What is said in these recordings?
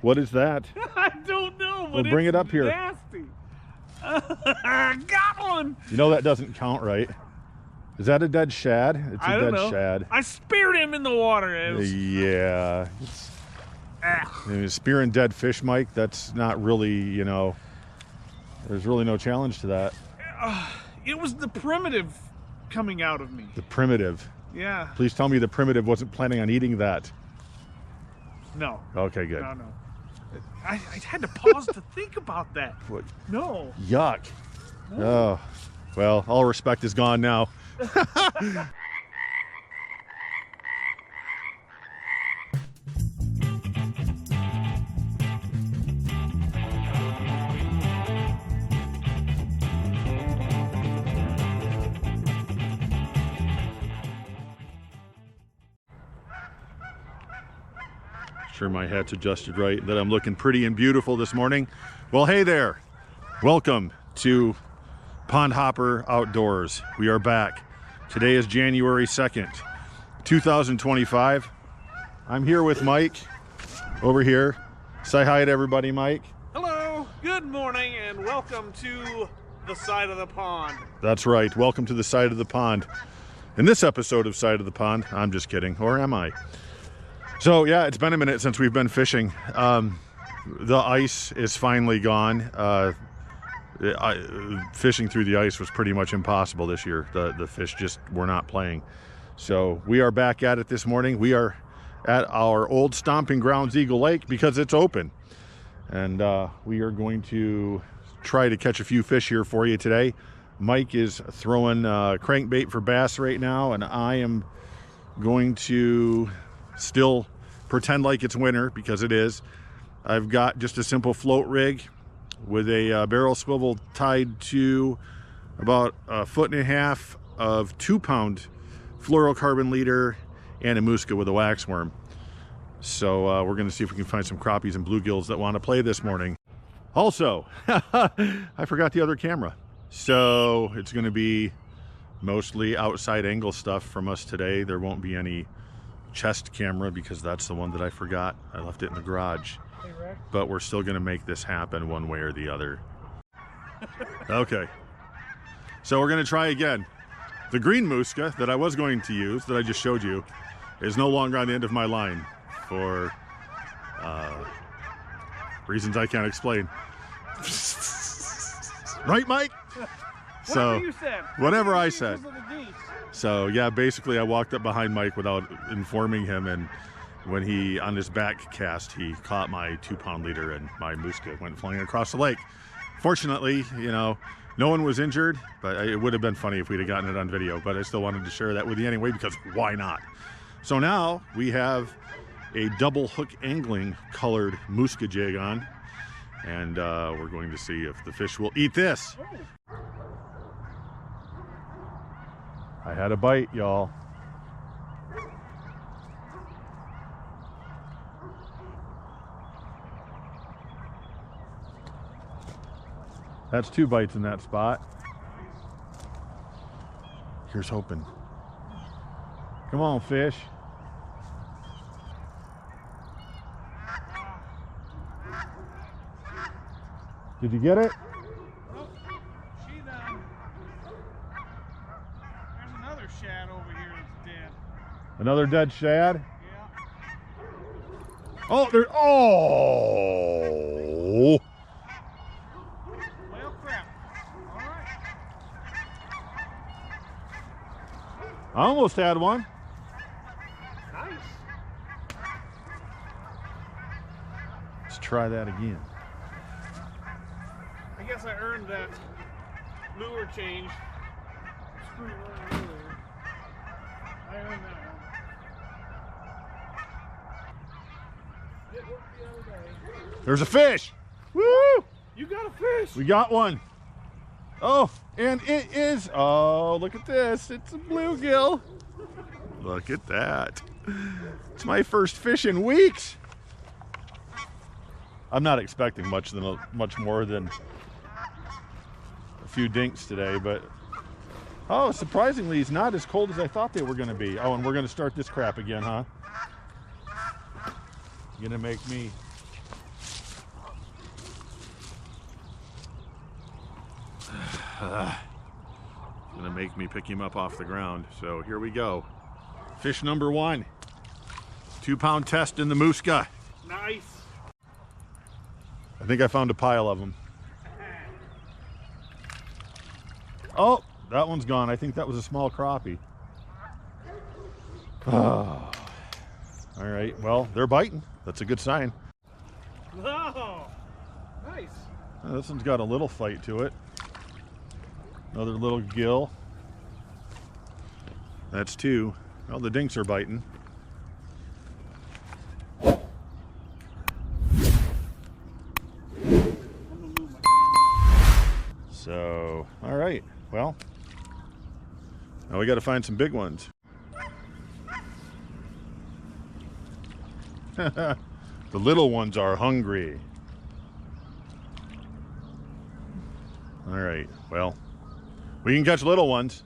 What is that? I don't know, but Well, bring it up here. Nasty. Got one. You know that doesn't count, right? Is that a dead shad? It's a dead shad. I speared him in the water. Yeah. Spearing dead fish, Mike, that's not really, you know, there's really no challenge to that. It was the primitive coming out of me. The primitive. Yeah. Please tell me the primitive wasn't planning on eating that. No. Okay, good. No. I had to pause to think about that. What? No. Yuck. No. Oh, well, all respect is gone now. Sure my hat's adjusted right, that I'm looking pretty and beautiful this morning. Well, hey there. Welcome to Pond Hopper Outdoors. We are back. Today is January 2nd, 2025. I'm here with Mike over here. Say hi to everybody, Mike. Hello. Good morning and welcome to the side of the pond. That's right. Welcome to the side of the pond. In this episode of Side of the Pond, I'm just kidding, or am I? So yeah, it's been a minute since we've been fishing. The ice is finally gone. Fishing through the ice was pretty much impossible this year. The fish just were not playing. So we are back at it this morning. We are at our old stomping grounds, Eagle Lake, because it's open. And we are going to try to catch a few fish here for you today. Mike is throwing crankbait for bass right now, and I am going to still pretend like it's winter, because it is. I've got just a simple float rig with a barrel swivel tied to about 1.5 feet of 2-pound fluorocarbon leader and a musca with a waxworm. So we're going to see if we can find some crappies and bluegills that want to play this morning. Also, I forgot the other camera. So it's going to be mostly outside angle stuff from us today. There won't be any chest camera because that's the one that I forgot. I left it in the garage. Hey, Rick. But we're still going to make this happen one way or the other. Okay. So we're going to try again. The green musca that I was going to use, that I just showed you, is no longer on the end of my line for reasons I can't explain. Right, Mike? Whatever you said. Whatever I said. So yeah, basically I walked up behind Mike without informing him, and when he, on his back cast, he caught my 2-pound leader and my musca went flying across the lake. Fortunately, you know, no one was injured, but it would have been funny if we'd have gotten it on video, but I still wanted to share that with you anyway, because why not? So now we have a double hook angling colored musca jig on, and we're going to see if the fish will eat this. I had a bite, y'all. That's 2 bites in that spot. Here's hoping. Come on, fish. Did you get it? Oh, she done. There's another shad over here that's dead. Another dead shad? Yeah. Oh, there. Oh. Well, crap. All right. I almost had one. Nice. Let's try that again. I guess I earned that lure change. Screw it earlier. I earned that one. It worked the other day. There's a fish. Woo! You got a fish. We got one. Oh, and it is. Oh, look at this. It's a bluegill. Look at that. It's my first fish in weeks. I'm not expecting much more than a few dinks today, but oh, surprisingly, he's not as cold as I thought they were going to be. Oh, and we're going to start this crap again, huh? You're going to make me Gonna make me pick him up off the ground. So here we go. Fish number 1. 2-pound test in the Muska. Nice. I think I found a pile of them. Oh, that one's gone. I think that was a small crappie. Oh. All right, well, they're biting. That's a good sign. Oh, nice. Oh, this one's got a little fight to it. Another little gill. That's 2. Well, the dinks are biting. So, all right. Well, now we got to find some big ones. The little ones are hungry. All right. Well, we can catch little ones.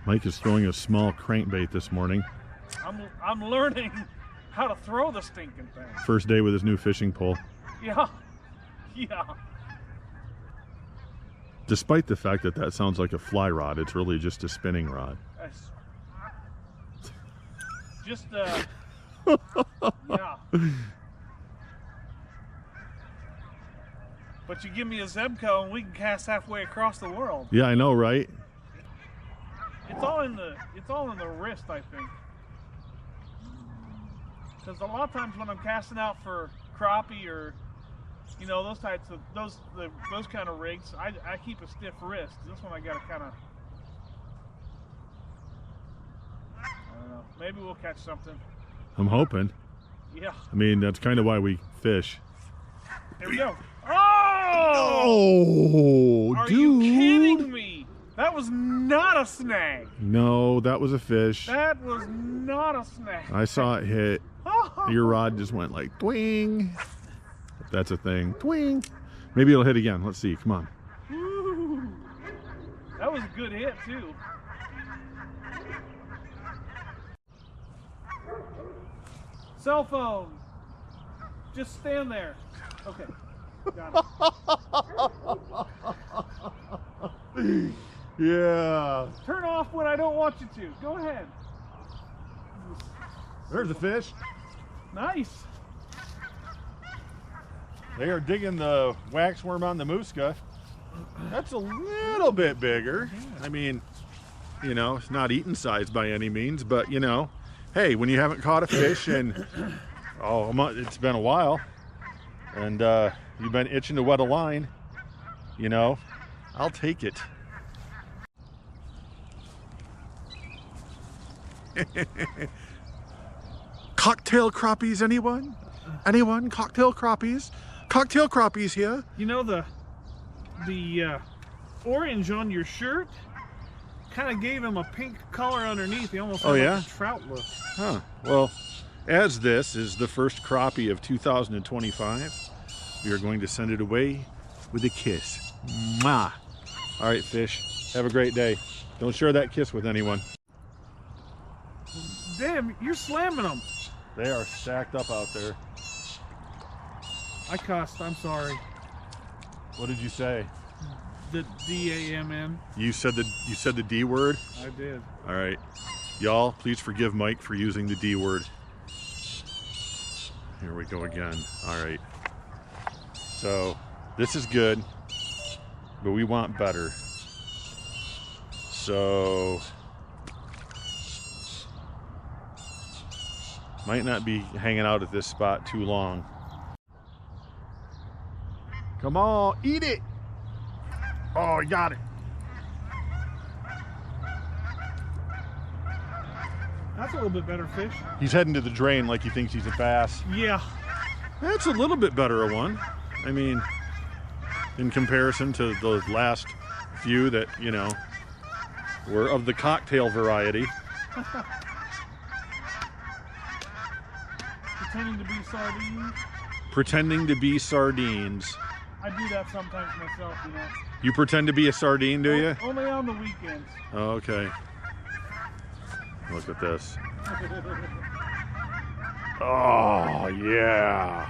Mike is throwing a small crankbait this morning. I'm learning how to throw the stinking thing. First day with his new fishing pole. Yeah. Yeah. Despite the fact that that sounds like a fly rod, it's really just a spinning rod. Just yeah. But you give me a Zebco and we can cast halfway across the world. Yeah, I know, right? It's all in the wrist, I think. Because a lot of times when I'm casting out for crappie or those types of those kind of rigs, I keep a stiff wrist. This one I gotta kind of, I don't know. Maybe we'll catch something. I'm hoping. Yeah. I mean, that's kind of why we fish. Here we go. Oh! Oh, Are dude! you kidding me? That was not a snag. No, that was a fish. That was not a snag. I saw it hit. Your rod just went like twing. That's a thing. Twing. Maybe it'll hit again. Let's see. Come on. Woo. That was a good hit too. Cell phone. Just stand there. Okay. Got it. Yeah. Turn off when I don't want you to. Go ahead. There's a fish. Nice. They are digging the waxworm on the Muska. That's a little bit bigger. I mean, it's not eating size by any means, but hey, when you haven't caught a fish and it's been a while, and you've been itching to wet a line, I'll take it. Cocktail crappies, anyone? Anyone? Cocktail crappies? Cocktail crappies here. The orange on your shirt kind of gave him a pink color underneath. He almost had like a trout look. Huh. Well, as this is the first crappie of 2025, we are going to send it away with a kiss. Mwah. All right, fish. Have a great day. Don't share that kiss with anyone. Damn, you're slamming them. They are stacked up out there. I cussed. I'm sorry. What did you say? The D-A-M-N. You said the D word? I did. All right. Y'all, please forgive Mike for using the D word. Here we go again. All right. So, this is good, but we want better. So, might not be hanging out at this spot too long. Come on, eat it. Oh, you got it. That's a little bit better fish. He's heading to the drain like he thinks he's a bass. Yeah. That's a little bit better a one. I mean, in comparison to the last few that, were of the cocktail variety. Pretending to be sardines. Pretending to be sardines. I do that sometimes myself, you know. You pretend to be a sardine, do you? Only on the weekends. Oh, okay. Look at this. Oh, yeah.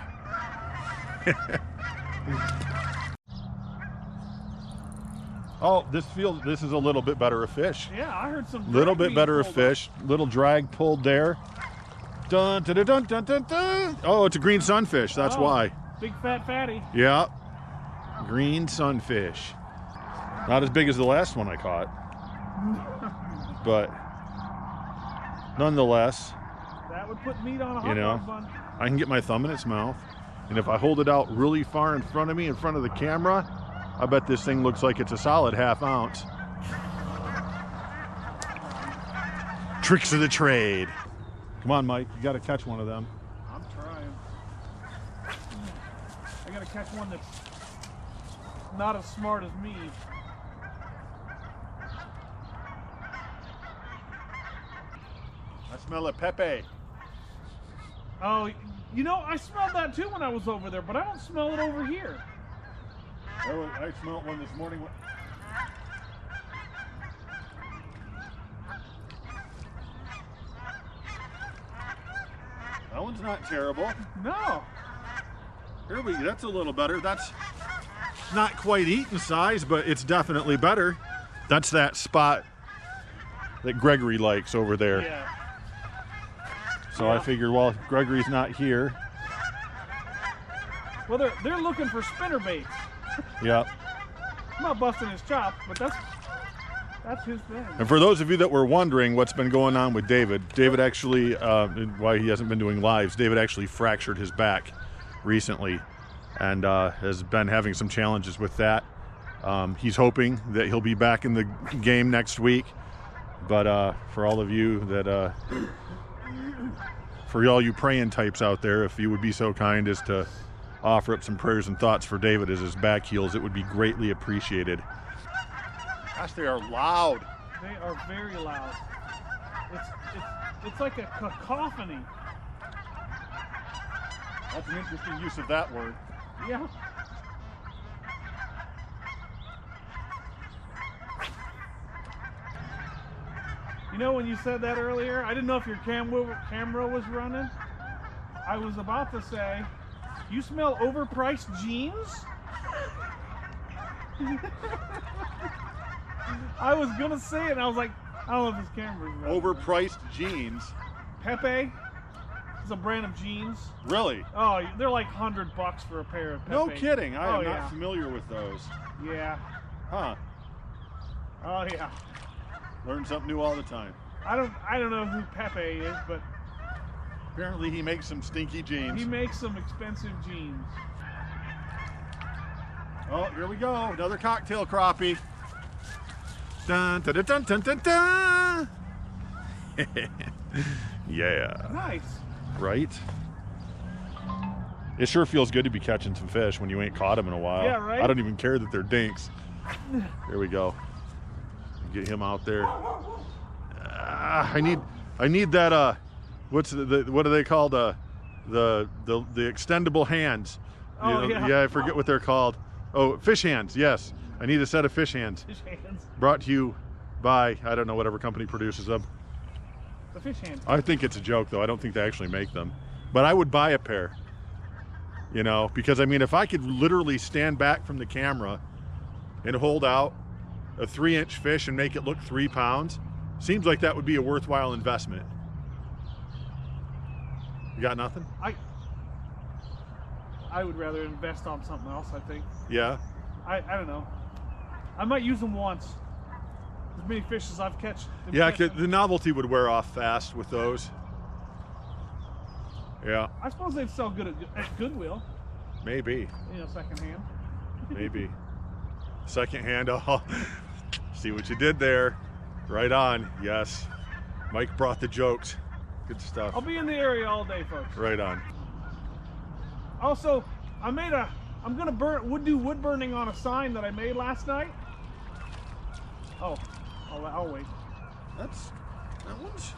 Oh, this is a little bit better of fish. Yeah, I heard some. Little bit better of fish. Little drag pulled there. Dun, dun, dun, dun, dun, dun. Oh, it's a green sunfish. That's why. Big fat fatty. Yeah. Green sunfish. Not as big as the last one I caught. But nonetheless, that would put meat on a hot you know, dog bun. I can get my thumb in its mouth. And if I hold it out really far in front of me, in front of the camera, I bet this thing looks like it's a solid ½ ounce. Tricks of the trade. Come on, Mike. You got to catch one of them. I'm trying. I got to catch one that's not as smart as me. I smell a pepe. Oh, you know, I smelled that too when I was over there, but I don't smell it over here. I smelled one this morning. That one's not terrible. No. That's a little better. That's not quite eaten size, but it's definitely better. That's that spot that Gregory likes over there. Yeah. So I figured, well, Gregory's not here. Well, they're looking for spinner baits. Yeah. I'm not busting his chops, but that's his thing. And for those of you that were wondering what's been going on with David actually, why he hasn't been doing lives, David actually fractured his back recently and has been having some challenges with that. He's hoping that he'll be back in the game next week. But for all of you that, for all you praying types out there, if you would be so kind as to offer up some prayers and thoughts for David as his back heals, it would be greatly appreciated. Gosh, they are loud. They are very loud. It's like a cacophony. That's an interesting use of that word. Yeah. You know, when you said that earlier, I didn't know if your camera was running. I was about to say, you smell overpriced jeans? I was gonna say it, and I was like, I don't know if this camera's running. Overpriced jeans? Pepe is a brand of jeans. Really? Oh, they're like $100 for a pair of Pepe. No kidding. I am yeah. not familiar with those. Yeah. Huh. Oh yeah. Learn something new all the time. I don't know who Pepe is, but apparently he makes some stinky jeans. he makes some expensive jeans. Oh, here we go. Another cocktail crappie. Dun, dun, dun, dun, dun, dun. Yeah. Nice. Right? It sure feels good to be catching some fish when you ain't caught them in a while. Yeah, right? I don't even care that they're dinks. Here we go. Get him out there. I need that what are they called, the extendable hands. Oh, yeah. Yeah, I forget what they're called. Oh, fish hands. Yes, I need a set of fish hands. Fish hands. Brought to you by, I don't know, whatever company produces them. The fish hands. I think it's a joke, though. I don't think they actually make them, but I would buy a pair, you know, because I mean, if I could literally stand back from the camera and hold out a 3-inch fish and make it look 3 pounds, seems like that would be a worthwhile investment. You got nothing? I would rather invest on something else, I think. Yeah. I don't know. I might use them once. As many fish as I've catch. Yeah, the novelty would wear off fast with those. Yeah. I suppose they'd sell good at Goodwill. Maybe. You know, secondhand. Maybe. Secondhand. Oh, see what you did there. Right on. Yes. Mike brought the jokes. Good stuff. I'll be in the area all day, folks. Right on. Also, I'm gonna do wood burning on a sign that I made last night. Oh, I'll wait. That one's,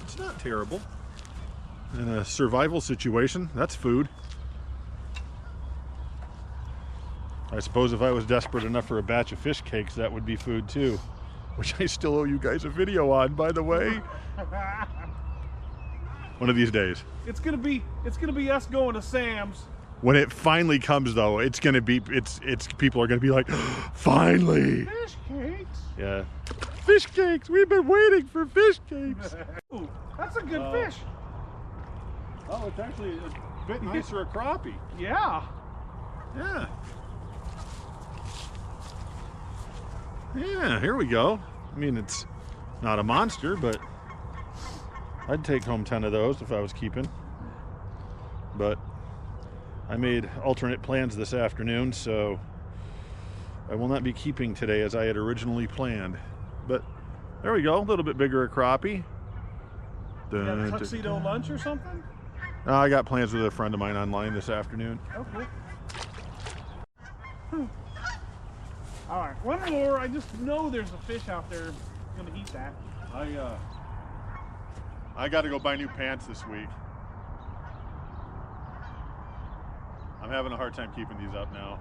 it's not terrible. In a survival situation, that's food. I suppose if I was desperate enough for a batch of fish cakes, that would be food too. Which I still owe you guys a video on, by the way. One of these days. It's gonna be us going to Sam's. When it finally comes, though, it's gonna be people are gonna be like, finally. Fish cakes. Yeah. Fish cakes. We've been waiting for fish cakes. Ooh, that's a good fish. Oh, it's actually a bit nicer a crappie. Yeah. Yeah. Yeah, here we go. I mean, it's not a monster, but I'd take home 10 of those if I was keeping. But I made alternate plans this afternoon, so I will not be keeping today as I had originally planned. But there we go, a little bit bigger a crappie. You got a tuxedo lunch or something? I got plans with a friend of mine online this afternoon. Okay. All right, one more. I just know there's a fish out there gonna eat that. I got to go buy new pants this week. I'm having a hard time keeping these up now.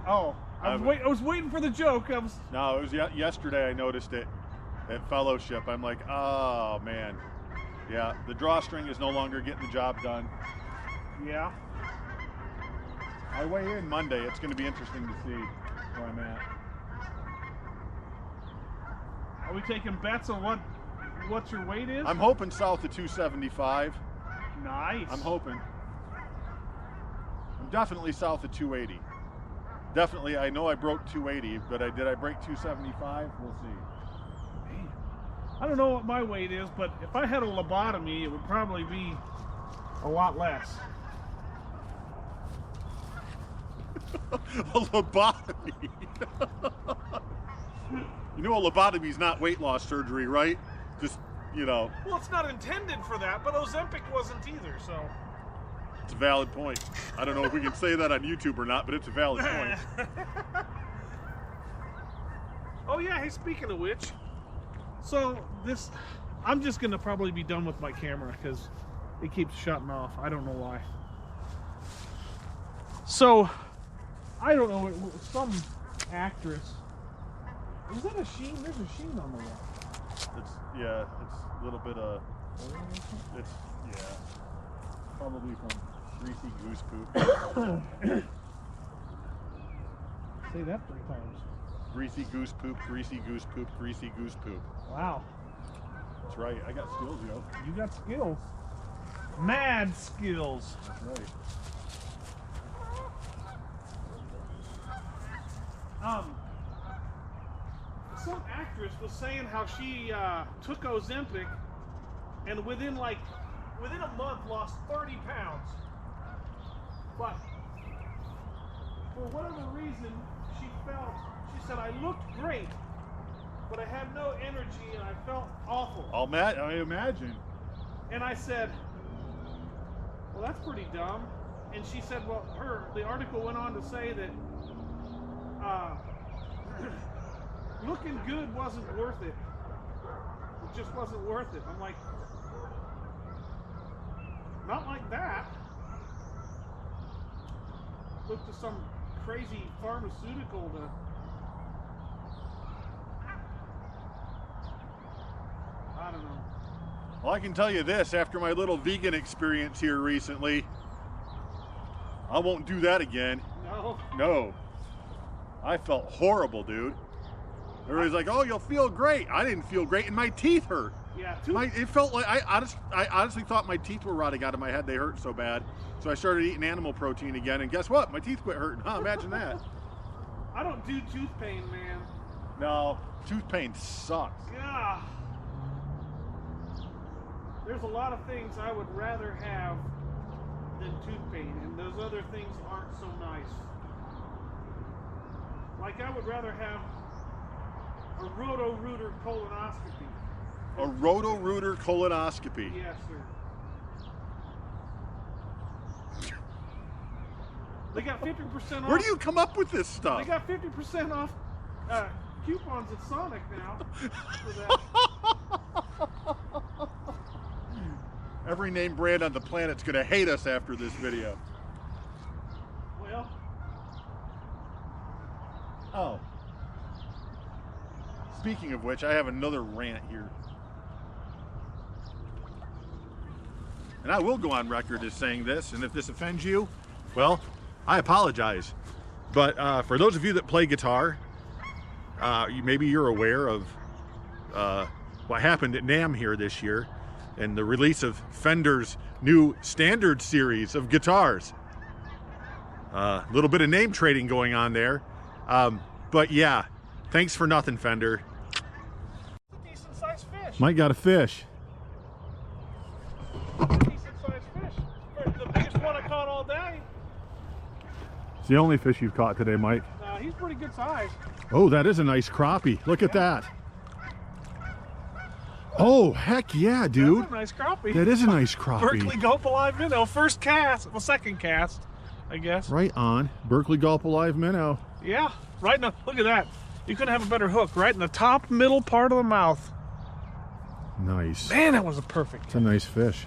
Oh, I was waiting for the joke. No, it was yesterday. I noticed it at Fellowship. I'm like, oh man, yeah. The drawstring is no longer getting the job done. Yeah. I weigh in Monday. It's going to be interesting to see where I'm at. Are we taking bets on what your weight is? I'm hoping south of 275. Nice. I'm hoping. I'm definitely south of 280. Definitely, I know I broke 280, but did I break 275? We'll see. Man, I don't know what my weight is, but if I had a lobotomy, it would probably be a lot less. A lobotomy. You know, a lobotomy is not weight loss surgery, right? Just, you know. Well, it's not intended for that, but Ozempic wasn't either, so. It's a valid point. I don't know if we can say that on YouTube or not, but it's a valid point. Oh yeah, hey, speaking of which, so I'm just gonna probably be done with my camera because it keeps shutting off. I don't know why. So, I don't know, some actress. Is that a sheen? There's a sheen on the wall. It's a little bit of, probably from greasy goose poop. Say that 3 times. Greasy goose poop, greasy goose poop, greasy goose poop. Wow. That's right, I got skills, yo. You got skills. Mad skills. That's right. Some actress was saying how she took Ozempic and within a month lost 30 pounds. But for whatever reason, she said, I looked great, but I had no energy and I felt awful. I imagine. And I said, well, that's pretty dumb. And she said, well, the article went on to say that looking good wasn't worth it. It just wasn't worth it. I'm like, not like that. Look to some crazy pharmaceutical to. I don't know. Well, I can tell you this, after my little vegan experience here recently, I won't do that again. No. No. I felt horrible, dude. Everybody's like, oh, you'll feel great. I didn't feel great, and my teeth hurt. Yeah, it felt like, I honestly thought my teeth were rotting out of my head. They hurt so bad. So I started eating animal protein again, and guess what? My teeth quit hurting. Huh, imagine that. I don't do tooth pain, man. No, tooth pain sucks. Yeah. There's a lot of things I would rather have than tooth pain, and those other things aren't so nice. Like, I would rather have a roto-rooter colonoscopy. A roto-rooter colonoscopy? Yes, sir. They got 50% off. Where do you come up with this stuff? They got 50% off coupons at Sonic now for that. Every name brand on the planet's gonna hate us after this video. Well, Oh. Speaking of which, I have another rant here. And I will go on record as saying this, and if this offends you, well, I apologize. But for those of you that play guitar, maybe you're aware of what happened at NAMM here this year and the release of Fender's new standard series of guitars. A little bit of name trading going on there. But yeah, thanks for nothing, Fender. It's a decent sized fish. Mike got a fish. Decent sized fish. The biggest one I caught all day. It's the only fish you've caught today, Mike. He's pretty good size. Oh, that is a nice crappie. Look at that. Oh, heck yeah, dude. That's a nice crappie. That is a nice crappie. Berkeley Gulp Alive minnow. First cast. Well, second cast, I guess. Right on. Berkeley Gulp Alive minnow. Yeah. Right in the, look at that. You couldn't have a better hook. Right in the top middle part of the mouth. Nice. Man, that was a perfect. It's a nice fish.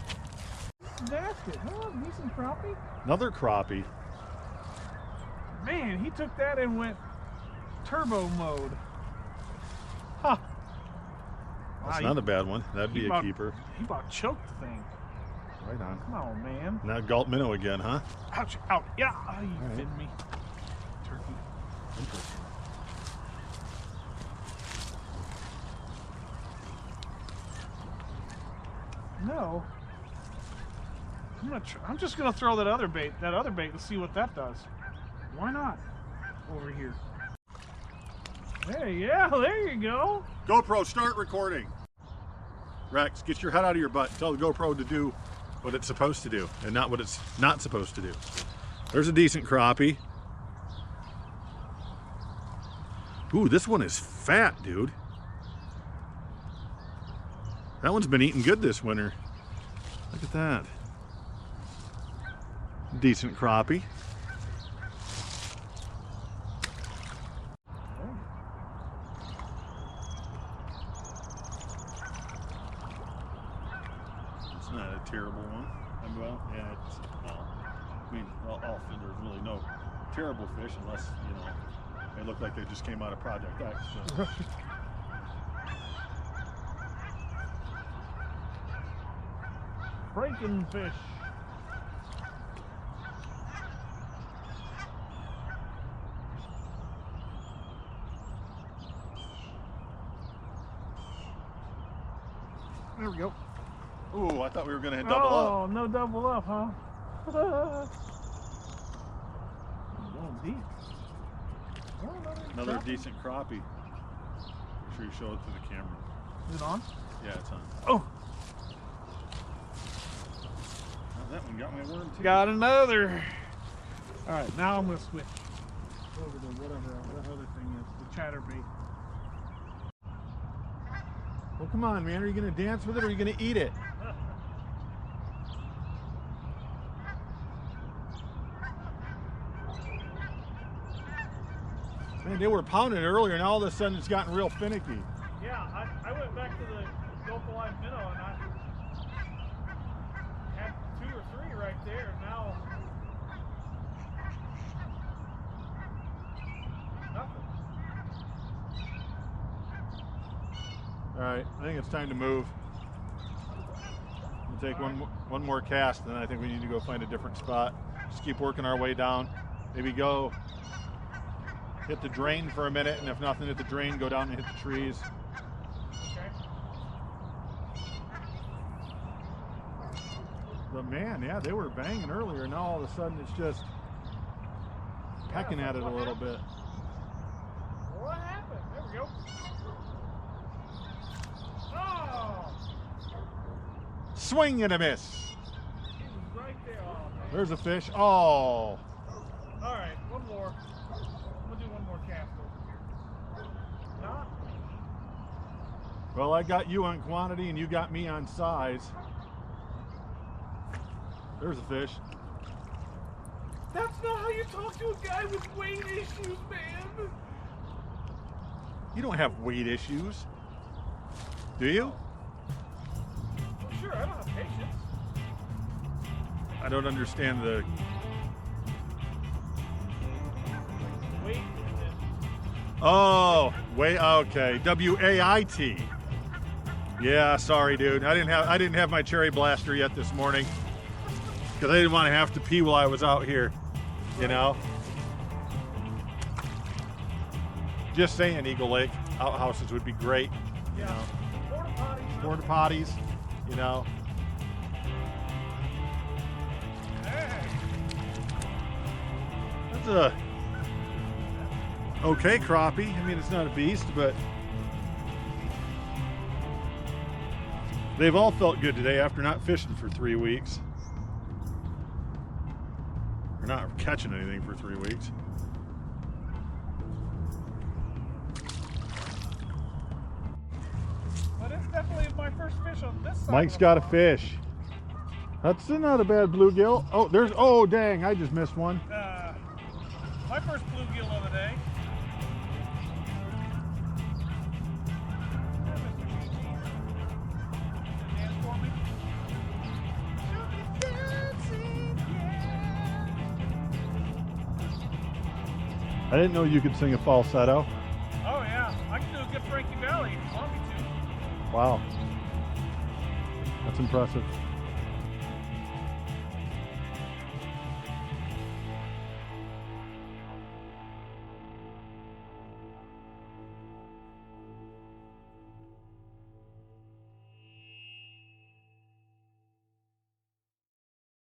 That's it. Huh? Decent crappie. Another crappie. Man, he took that and went turbo mode. Huh. That's Wow, not a bad one. That'd be a about- keeper. He about choked the thing. Right on. Come on, man. Now gulp minnow again, huh? Ouch, out. Yeah. Oh, you right. kidding me. Turkey. Interesting. No. I'm just gonna throw that other bait and see what that does. Why not? Over here. Hey, yeah, there you go. GoPro, start recording. Rex, get your head out of your butt. Tell the GoPro to do what it's supposed to do and not what it's not supposed to do. There's a decent crappie. Ooh, this one is fat, dude. That one's been eating good this winter. Look at that. Decent crappie. It's not a terrible one. Well, yeah, it's, well, I mean, there's really no terrible fish unless, you know, they look like they just came out of Project X. So. Frankenfish. There we go. Ooh, I thought we were going to double up. Oh, no double up, huh? Going deep. Oh, Another decent crappie. Make sure you show it to the camera. Is it on? Yeah, it's on. Oh, Oh, that one got my worm too. got another. All right, now I'm gonna switch over to whatever that other thing is, the chatterbait. Well, come on, man. Are you going to dance with it or are you going to eat it? Man, they were pounding it earlier and all of a sudden it's gotten real finicky. Yeah, I went back to the Gulp Alive minnow and I had 2 or 3 right there. And now nothing. All right, I think it's time to move. We'll take one more cast, and then I think we need to go find a different spot. Just keep working our way down. Maybe go hit the drain for a minute, and if nothing at the drain, go down and hit the trees. Okay. But man, yeah, they were banging earlier. Now all of a sudden it's just pecking at it a little bit. What happened? There we go. Oh! Swing and a miss. He was right there. Oh, man. There's a fish. Oh. All right, one more. We'll do one more cast over here. Not? Well, I got you on quantity and you got me on size. There's a fish. That's not how you talk to a guy with weight issues, man. You don't have weight issues. Do you? Well, sure, I don't have patience. I don't understand the... Weight and then Oh, wait. Okay, W-A-I-T. Yeah, sorry, dude. I didn't have my cherry blaster yet this morning because I didn't want to have to pee while I was out here. You know. Just saying, Eagle Lake outhouses would be great. You know. Porta potties. You know. That's a okay crappie. I mean, it's not a beast, but they've all felt good today after not fishing for 3 weeks. Or not catching anything for 3 weeks. But it's definitely my first fish on this side. Mike's got a fish. That's not a bad bluegill. Oh, oh dang, I just missed one. My first bluegill of the day. I didn't know you could sing a falsetto. Oh yeah, I can do a good Frankie Valley if you want me to. Wow. That's impressive.